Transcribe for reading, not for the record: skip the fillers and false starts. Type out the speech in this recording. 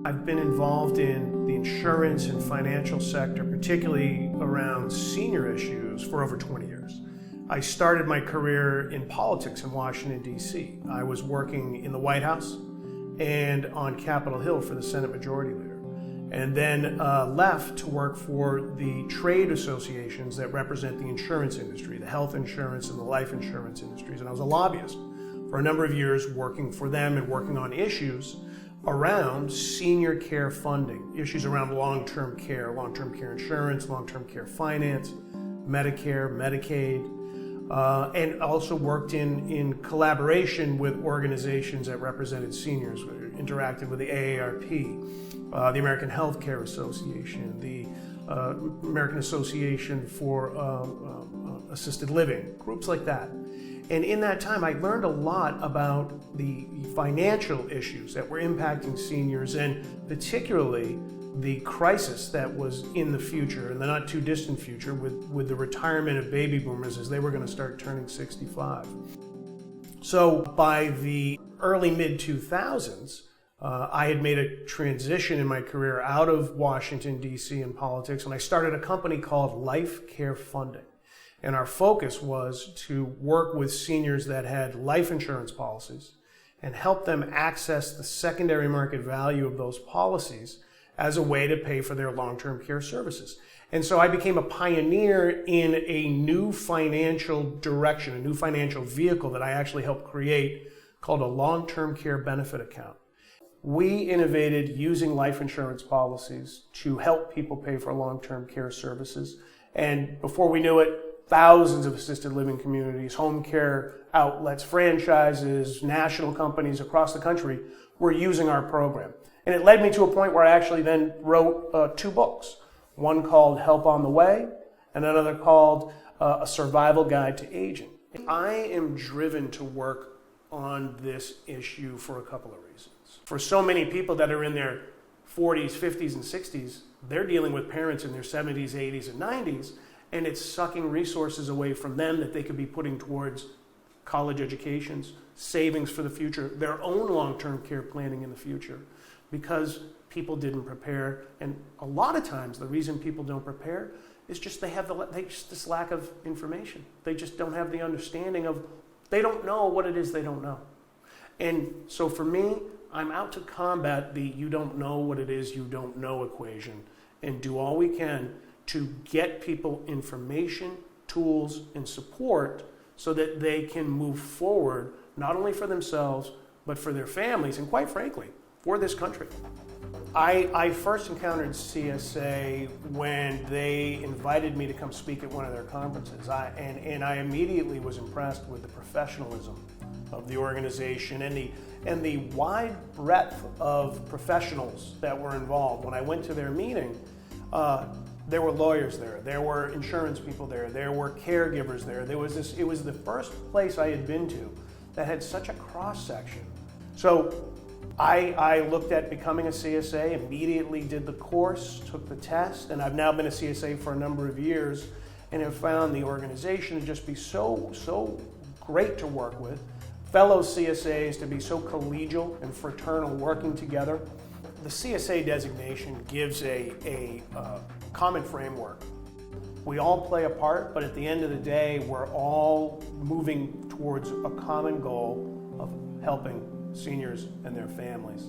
I've been involved in the insurance and financial sector, particularly around senior issues, for over 20 years. I started my career in politics in Washington, D.C. I was working in the White House and on Capitol Hill for the Senate Majority Leader, and then left to work for the trade associations that represent the insurance industry, the health insurance and the life insurance industries. And I was a lobbyist for a number of years working for them and working on issues around senior care funding, issues around long-term care insurance, long-term care finance, Medicare, Medicaid, and also worked in collaboration with organizations that represented seniors. We interacted with the AARP, the American Health Care Association, the American Association for Assisted Living, groups like that. And in that time, I learned a lot about the financial issues that were impacting seniors, and particularly the crisis that was in the future, in the not too distant future, with the retirement of baby boomers as they were going to start turning 65. So by the early mid-2000s, I had made a transition in my career out of Washington, D.C. and politics, and I started a company called Life Care Funding. And our focus was to work with seniors that had life insurance policies and help them access the secondary market value of those policies as a way to pay for their long-term care services. And so I became a pioneer in a new financial direction, a new financial vehicle that I actually helped create called a long-term care benefit account. We innovated using life insurance policies to help people pay for long-term care services. And before we knew it, thousands of assisted living communities, home care outlets, franchises, national companies across the country were using our program. And it led me to a point where I actually then wrote 2 books, one called Help on the Way and another called A Survival Guide to Aging. I am driven to work on this issue for a couple of reasons. For so many people that are in their 40s, 50s, and 60s, they're dealing with parents in their 70s, 80s, and 90s, and it's sucking resources away from them that they could be putting towards college educations, savings for the future, their own long-term care planning in the future, because people didn't prepare. And a lot of times the reason people don't prepare is just they have this lack of information. They just don't have the understanding of, they don't know what it is they don't know. And so for me, I'm out to combat the you don't know what it is you don't know equation and do all we can to get people information, tools, and support so that they can move forward, not only for themselves, but for their families, and quite frankly, for this country. I first encountered CSA when they invited me to come speak at one of their conferences, and I immediately was impressed with the professionalism of the organization and the wide breadth of professionals that were involved. When I went to their meeting, there were lawyers there were insurance people there were caregivers there. It was the first place I had been to that had such a cross-section. So I looked at becoming a CSA, immediately did the course, took the test, and I've now been a CSA for a number of years and have found the organization to just be so great to work with, fellow CSAs to be so collegial and fraternal working together. The CSA designation gives a common framework. We all play a part, but at the end of the day, we're all moving towards a common goal of helping seniors and their families.